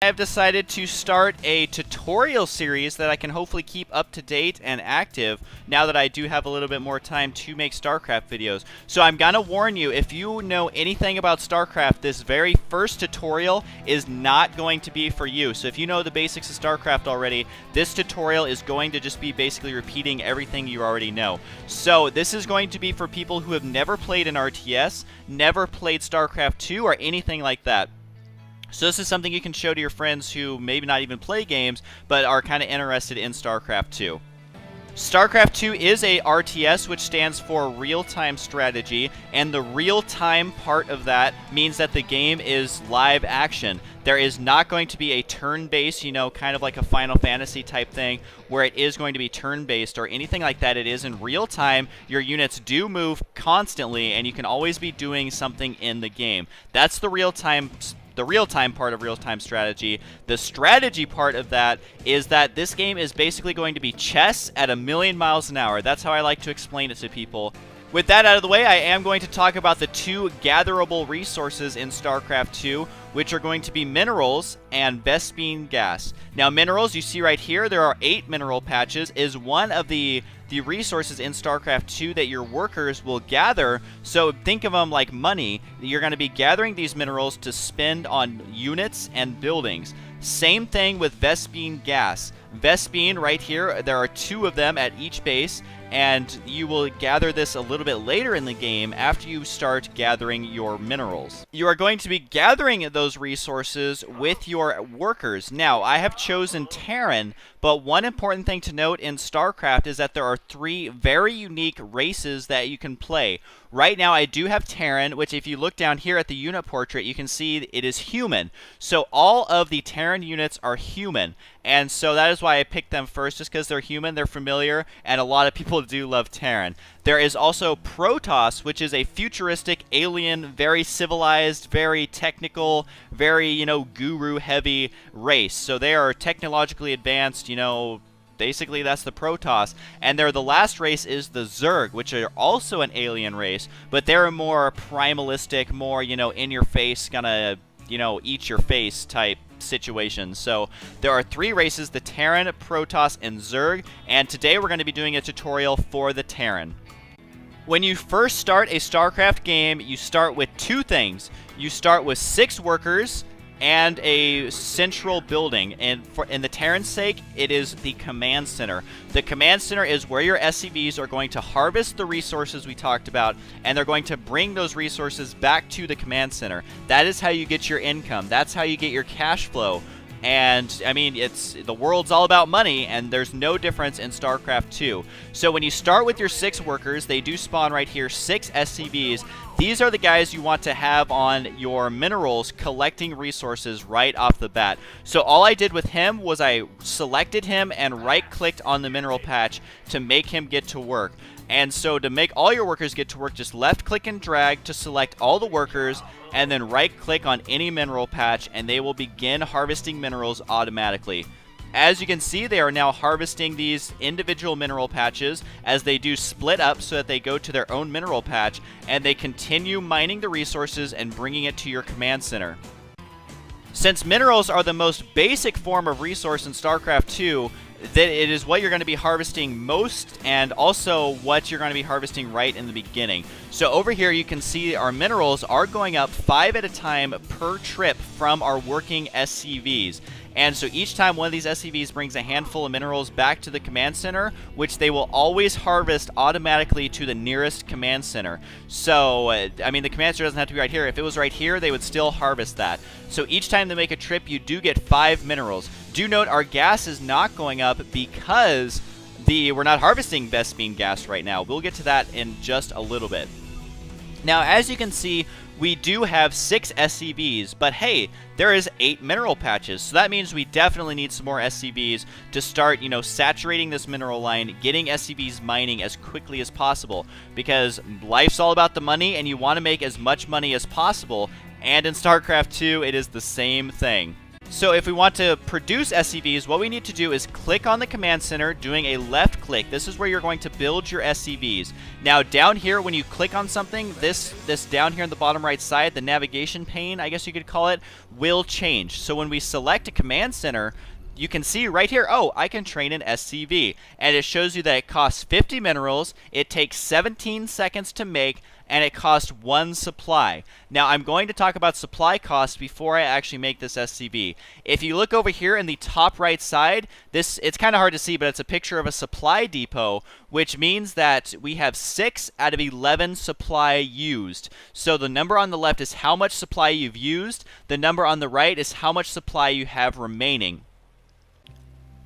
I have decided to start a tutorial series that I can hopefully keep up to date and active now that I do have a little bit more time to make StarCraft videos. So I'm gonna warn you, if you know anything about StarCraft, this very first tutorial is not going to be for you. So if you know the basics of StarCraft already, this tutorial is going to just be basically repeating everything you already know. So this is going to be for people who have never played an RTS, never played StarCraft 2, or anything like that. So this is something you can show to your friends who maybe not even play games, but are kind of interested in StarCraft 2. StarCraft 2 is a RTS, which stands for real-time strategy, and the real-time part of that means that the game is live action. There is not going to be a turn-based, kind of like a Final Fantasy type thing, where it is going to be turn-based or anything like that. It is in real time. Your units do move constantly, and you can always be doing something in the game. That's the real-time part of real-time strategy. The strategy part of that is that this game is basically going to be chess at 1,000,000 miles an hour. That's how I like to explain it to people. With that out of the way, I am going to talk about the two gatherable resources in StarCraft 2, which are going to be minerals and Vespene gas. Now, minerals, you see right here, there are 8 mineral patches, is one of the resources in StarCraft 2 that your workers will gather. So think of them like money. You're going to be gathering these minerals to spend on units and buildings. Same thing with Vespene gas. Vespene right here, there are 2 of them at each base, and you will gather this a little bit later in the game after you start gathering your minerals. You are going to be gathering those resources with your workers. Now, I have chosen Terran, but one important thing to note in StarCraft is that there are 3 very unique races that you can play. Right now, I do have Terran, which if you look down here at the unit portrait, you can see it is human. So all of the Terran units are human, and so that is why I picked them first, just because they're human, they're familiar, and a lot of people do love Terran. There is also Protoss, which is a futuristic alien, very civilized, very technical, very, guru-heavy race. So they are technologically advanced, basically, that's the Protoss. And the last race is the Zerg, which are also an alien race, but they're more primalistic, more, in your face, gonna, eat your face type situation. So there are 3 races, the Terran, Protoss, and Zerg, and today we're going to be doing a tutorial for the Terran. When you first start a StarCraft game, you start with 2 things. You start with 6 workers and a central building, and in the Terran's sake, it is the command center. The command center is where your SCVs are going to harvest the resources we talked about, and they're going to bring those resources back to the command center. That is how you get your income. That's how you get your cash flow. And, I mean, the world's all about money, and there's no difference in StarCraft 2. So when you start with your 6 workers, they do spawn right here, 6 SCVs. These are the guys you want to have on your minerals collecting resources right off the bat. So all I did with him was I selected him and right-clicked on the mineral patch to make him get to work. And so to make all your workers get to work, just left-click and drag to select all the workers, and then right-click on any mineral patch, and they will begin harvesting minerals automatically. As you can see, they are now harvesting these individual mineral patches as they do split up so that they go to their own mineral patch, and they continue mining the resources and bringing it to your command center. Since minerals are the most basic form of resource in StarCraft 2, that it is what you're going to be harvesting most, and also what you're going to be harvesting right in the beginning. So over here you can see our minerals are going up 5 at a time per trip from our working SCVs. And so each time one of these SCVs brings a handful of minerals back to the command center, which they will always harvest automatically to the nearest command center. So, I mean, the command center doesn't have to be right here. If it was right here, they would still harvest that. So each time they make a trip, you do get 5 minerals. Do note our gas is not going up because we're not harvesting Vespene gas right now. We'll get to that in just a little bit. Now, as you can see, we do have 6 SCVs, but hey, there is 8 mineral patches, so that means we definitely need some more SCVs to start, saturating this mineral line, getting SCVs mining as quickly as possible, because life's all about the money, and you want to make as much money as possible, and in StarCraft 2, it is the same thing. So if we want to produce SCVs, what we need to do is click on the command center, doing a left click. This is where you're going to build your SCVs. Now down here, when you click on something, this down here in the bottom right side, the navigation pane, I guess you could call it, will change. So when we select a command center, you can see right here, oh, I can train an SCV. And it shows you that it costs 50 minerals, it takes 17 seconds to make, and it costs 1 supply. Now, I'm going to talk about supply costs before I actually make this SCV. If you look over here in the top right side, it's kind of hard to see, but it's a picture of a supply depot, which means that we have 6 out of 11 supply used. So the number on the left is how much supply you've used. The number on the right is how much supply you have remaining.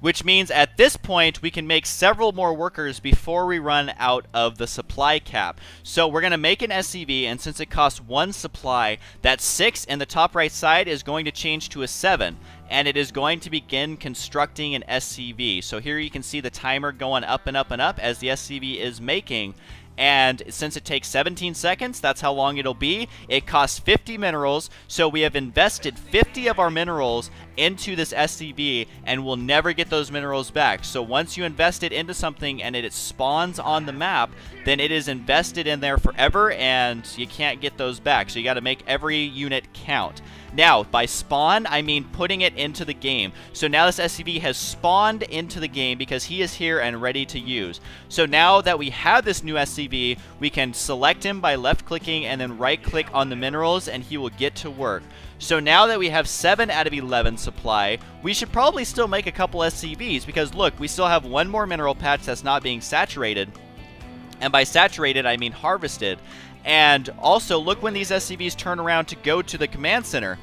Which means at this point, we can make several more workers before we run out of the supply cap. So we're going to make an SCV, and since it costs 1 supply, that 6 in the top right side is going to change to a 7. And it is going to begin constructing an SCV. So here you can see the timer going up and up and up as the SCV is making. And since it takes 17 seconds, that's how long it'll be. It costs 50 minerals, so we have invested 50 of our minerals into this SCV, and we'll never get those minerals back. So once you invest it into something and it spawns on the map, then it is invested in there forever, and you can't get those back. So you got to make every unit count. Now, by spawn, I mean putting it into the game. So now this SCV has spawned into the game because he is here and ready to use. So now that we have this new SCV, we can select him by left-clicking and then right-click on the minerals, and he will get to work. So now that we have 7 out of 11 supply, we should probably still make a couple SCVs because, look, we still have 1 more mineral patch that's not being saturated. And by saturated, I mean harvested. And also, look when these SCVs turn around to go to the command center.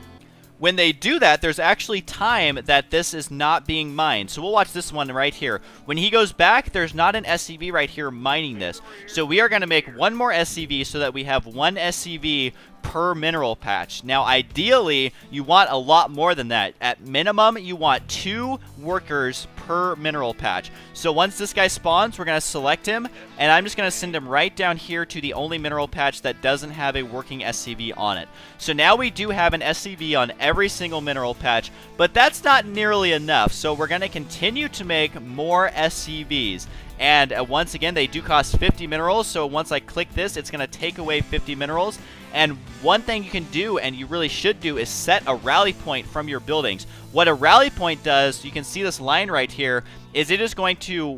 When they do that, there's actually time that this is not being mined. So we'll watch this one right here. When he goes back, there's not an SCV right here mining this. So we are going to make 1 more SCV so that we have 1 SCV per mineral patch. Now, ideally, you want a lot more than that. At minimum, you want 2 workers per mineral patch. So once this guy spawns, we're going to select him, and I'm just going to send him right down here to the only mineral patch that doesn't have a working SCV on it. So now we do have an SCV on every single mineral patch, but that's not nearly enough. So we're going to continue to make more SCVs. And once again, they do cost 50 minerals, so once I click this, it's going to take away 50 minerals. And one thing you can do, and you really should do, is set a rally point from your buildings. What a rally point does, you can see this line right here, is it is going to,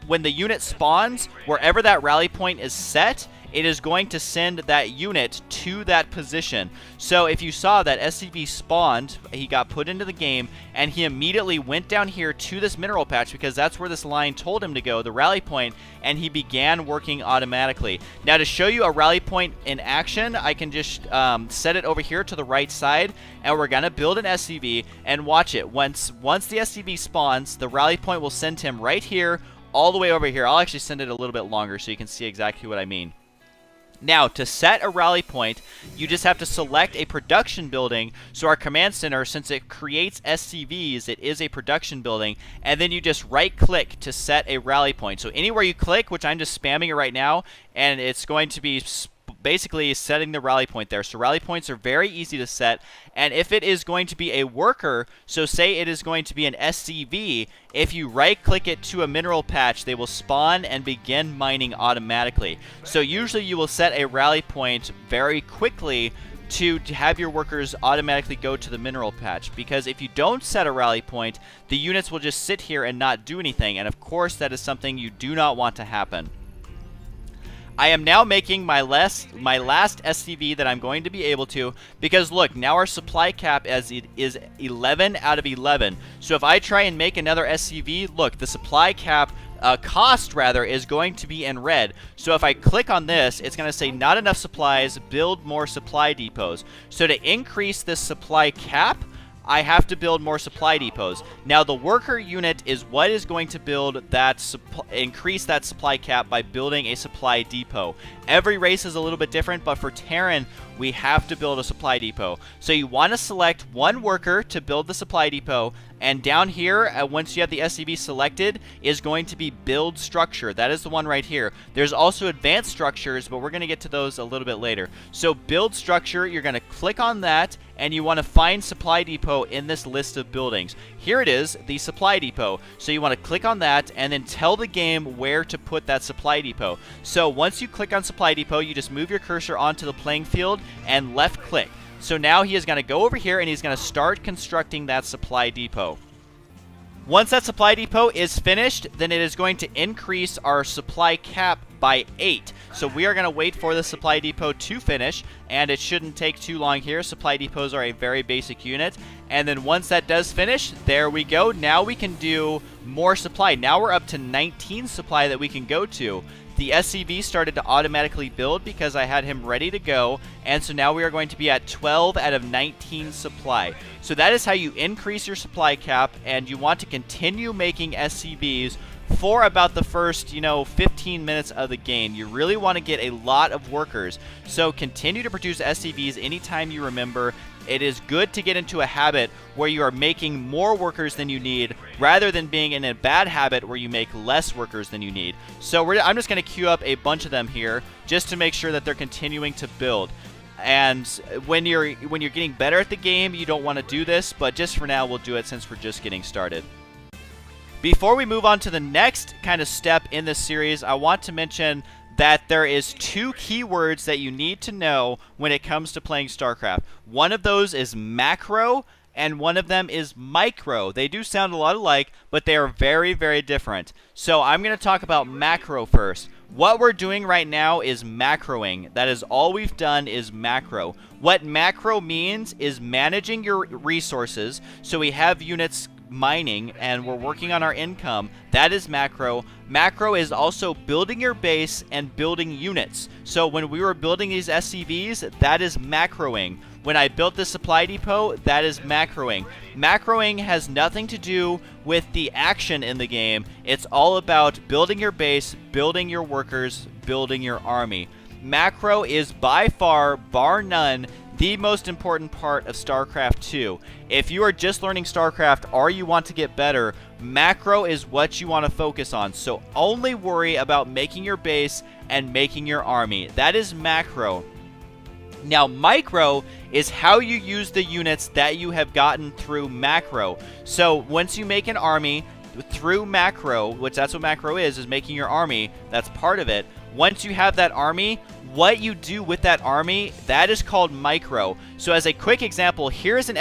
when the unit spawns, wherever that rally point is set, it is going to send that unit to that position. So if you saw that SCV spawned, he got put into the game, and he immediately went down here to this mineral patch because that's where this line told him to go, the rally point, and he began working automatically. Now to show you a rally point in action, I can just set it over here to the right side, and we're gonna build an SCV and watch it. Once the SCV spawns, the rally point will send him right here, all the way over here. I'll actually send it a little bit longer so you can see exactly what I mean. Now, to set a rally point, you just have to select a production building. So our command center, since it creates SCVs, it is a production building, and then you just right-click to set a rally point. So anywhere you click, which I'm just spamming it right now, and it's going to be basically setting the rally point there. So rally points are very easy to set, and if it is going to be a worker, so say it is going to be an SCV, if you right click it to a mineral patch, they will spawn and begin mining automatically. So usually you will set a rally point very quickly to have your workers automatically go to the mineral patch, because if you don't set a rally point, the units will just sit here and not do anything, and of course that is something you do not want to happen. I am now making my last SCV that I'm going to be able to, because look, now our supply cap is 11 out of 11. So if I try and make another SCV, look, the supply cap cost rather is going to be in red. So if I click on this, it's going to say not enough supplies, build more supply depots. So to increase this supply cap, I have to build more supply depots. Now the worker unit is what is going to build that increase that supply cap by building a supply depot. Every race is a little bit different, but for Terran, we have to build a supply depot. So you want to select 1 worker to build the supply depot, and down here, once you have the SCV selected, is going to be build structure. That is the one right here. There's also advanced structures, but we're going to get to those a little bit later. So build structure, you're going to click on that, and you want to find supply depot in this list of buildings. Here it is, the supply depot. So you want to click on that and then tell the game where to put that supply depot. So once you click on supply depot, you just move your cursor onto the playing field and left click. So now he is going to go over here and he's going to start constructing that supply depot. Once that supply depot is finished, then it is going to increase our supply cap by 8. So we are going to wait for the supply depot to finish, and it shouldn't take too long here. Supply depots are a very basic unit. And then once that does finish, there we go. Now we can do more supply. Now we're up to 19 supply that we can go to. The SCV started to automatically build because I had him ready to go, and so now we are going to be at 12 out of 19 supply. So that is how you increase your supply cap, and you want to continue making SCVs for about the first, 15 minutes of the game. You really want to get a lot of workers. So continue to produce SCVs anytime you remember. It is good to get into a habit where you are making more workers than you need, rather than being in a bad habit where you make less workers than you need. So I'm just going to queue up a bunch of them here just to make sure that they're continuing to build. And when you're getting better at the game, you don't want to do this, but just for now, we'll do it since we're just getting started. Before we move on to the next kind of step in this series, I want to mention that there is 2 keywords that you need to know when it comes to playing StarCraft. One of those is macro, and one of them is micro. They do sound a lot alike, but they are very, very different. So I'm going to talk about macro first. What we're doing right now is macroing. That is all we've done is macro. What macro means is managing your resources. So we have units mining and we're working on our income. That is macro. Macro is also building your base and building units. So when we were building these SCVs, that is macroing. When I built the supply depot, that is macroing. Macroing has nothing to do with the action in the game. It's all about building your base, building your workers, building your army. Macro is by far, bar none, the most important part of StarCraft 2. If you are just learning StarCraft or you want to get better, macro is what you want to focus on. So only worry about making your base and making your army. That is macro. Now, micro is how you use the units that you have gotten through macro. So once you make an army through macro, which that's what macro is making your army, that's part of it. Once you have that army, what you do with that army, that is called micro. So as a quick example, here is an